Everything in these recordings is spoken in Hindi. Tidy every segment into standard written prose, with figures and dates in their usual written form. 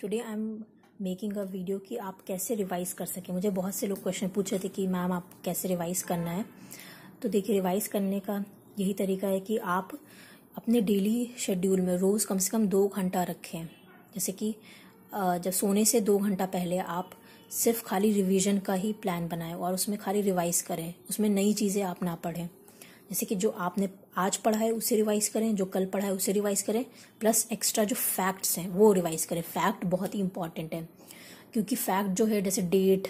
Today I am making a video कि आप कैसे रिवाइज कर सकें। मुझे बहुत से लोग क्वेश्चन पूछ रहे थे कि मैम आप कैसे रिवाइज करना है। तो देखिए, रिवाइज करने का यही तरीका है कि आप अपने डेली शेड्यूल में रोज़ कम से कम 2 घंटा रखें। जैसे कि जब सोने से 2 घंटा पहले आप सिर्फ खाली रिवीजन का ही प्लान बनाएं और उसमें खाली रिवाइज करें, उसमें नई चीज़ें आप ना पढ़ें। जैसे कि जो आपने आज पढ़ा है उसे रिवाइज करें, जो कल पढ़ा है उसे रिवाइज करें, प्लस एक्स्ट्रा जो फैक्ट्स हैं वो रिवाइज करें। फैक्ट बहुत ही इंपॉर्टेंट है, क्योंकि फैक्ट जो है जैसे डेट,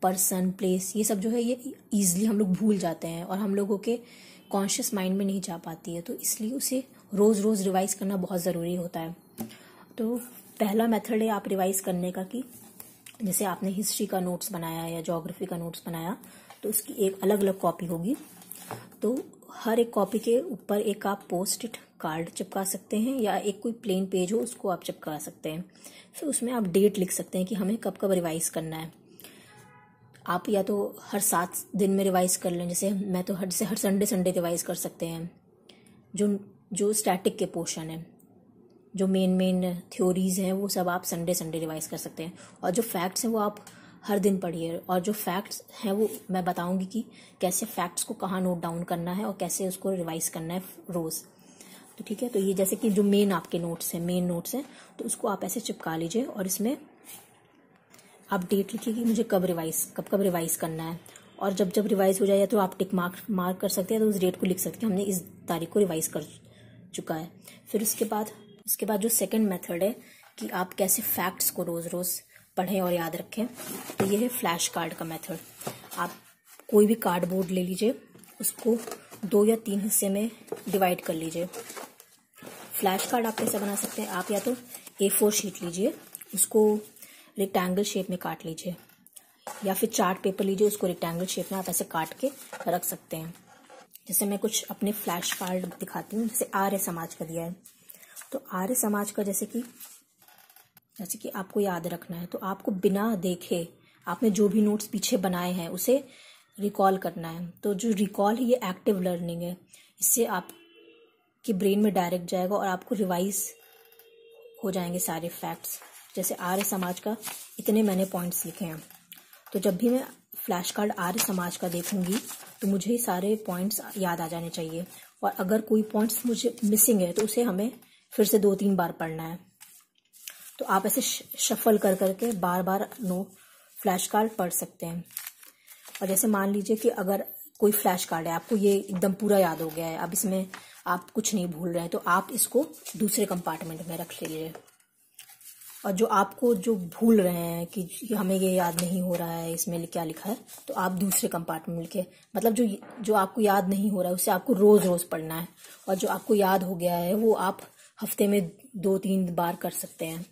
पर्सन, प्लेस, ये सब जो है ये ईजिली हम लोग भूल जाते हैं और हम लोगों के कॉन्शियस माइंड में नहीं जा पाती है। तो इसलिए उसे रोज़ रोज़ रिवाइज करना बहुत ज़रूरी होता है। तो पहला मेथड है आप रिवाइज करने का कि जैसे आपने हिस्ट्री का नोट्स बनाया या ज्योग्राफी का नोट्स बनाया तो उसकी एक अलग अलग कॉपी होगी। तो हर एक कॉपी के ऊपर एक आप पोस्ट इट कार्ड चिपका सकते हैं या एक कोई प्लेन पेज हो उसको आप चिपका सकते हैं। फिर उसमें आप डेट लिख सकते हैं कि हमें कब कब रिवाइज करना है। आप या तो हर 7 दिन में रिवाइज कर लें, जैसे मैं तो हर संडे रिवाइज कर सकते हैं। जो स्टैटिक के पोर्शन है, जो मेन थ्योरीज हैं वो सब आप संडे रिवाइज कर सकते हैं। और जो फैक्ट्स हैं वो आप हर दिन पढ़िए। और जो फैक्ट्स हैं वो मैं बताऊंगी कि कैसे फैक्ट्स को कहाँ नोट डाउन करना है और कैसे उसको रिवाइज करना है रोज़। तो ठीक है, तो ये जैसे कि जो मेन आपके मेन नोट्स हैं तो उसको आप ऐसे चिपका लीजिए और इसमें आप डेट लिखिए कि मुझे कब रिवाइज करना है। और जब रिवाइज हो जाए तो आप टिक मार्क कर सकते हैं, तो उस डेट को लिख सकते हैं हमने इस तारीख को रिवाइज कर चुका है। फिर उसके बाद जो सेकंड मेथड है कि आप कैसे फैक्ट्स को रोज़ रोज़ पढ़ें और याद रखें, तो ये है फ्लैश कार्ड का मेथड। आप कोई भी कार्डबोर्ड ले लीजिए, उसको 2 या 3 हिस्से में डिवाइड कर लीजिए। फ्लैश कार्ड आप कैसे बना सकते हैं, आप या तो A4 शीट लीजिए, उसको रेक्टेंगल शेप में काट लीजिए, या फिर चार्ट पेपर लीजिए, उसको रेक्टेंगल शेप में आप ऐसे काट के रख सकते हैं। जैसे मैं कुछ अपने फ्लैश कार्ड दिखाती हूँ। जैसे आर्य समाज का दिया है, तो आर्य समाज का जैसे कि आपको याद रखना है तो आपको बिना देखे आपने जो भी नोट्स पीछे बनाए हैं उसे रिकॉल करना है। तो जो रिकॉल है ये एक्टिव लर्निंग है, इससे आपके ब्रेन में डायरेक्ट जाएगा और आपको रिवाइज हो जाएंगे सारे फैक्ट्स। जैसे आर्य समाज का इतने मैंने पॉइंट्स लिखे हैं, तो जब भी मैं फ्लैश कार्ड आर्य समाज का देखूंगी तो मुझे सारे पॉइंट्स याद आ जाने चाहिए। और अगर कोई पॉइंट्स मुझे मिसिंग है तो उसे हमें फिर से 2-3 बार पढ़ना है। तो आप ऐसे शफल कर करके बार बार फ्लैश कार्ड पढ़ सकते हैं। और जैसे मान लीजिए कि अगर कोई फ्लैश कार्ड है, आपको ये एकदम पूरा याद हो गया है, अब इसमें आप कुछ नहीं भूल रहे हैं, तो आप इसको दूसरे कंपार्टमेंट में रख लीजिए। और जो भूल रहे हैं कि हमें ये याद नहीं हो रहा है इसमें क्या लिखा है, तो आप दूसरे कंपार्टमेंट में लिखे। मतलब जो आपको याद नहीं हो रहा है उसे आपको रोज रोज पढ़ना है, और जो आपको याद हो गया है वो आप हफ्ते में 2-3 बार कर सकते हैं।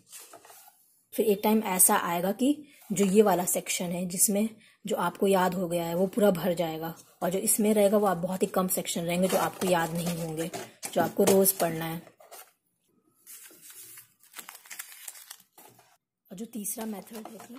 फिर एक टाइम ऐसा आएगा कि जो ये वाला सेक्शन है जिसमें जो आपको याद हो गया है वो पूरा भर जाएगा, और जो इसमें रहेगा वो आप बहुत ही कम सेक्शन रहेंगे जो आपको याद नहीं होंगे, जो आपको रोज पढ़ना है। और जो तीसरा मेथड है कि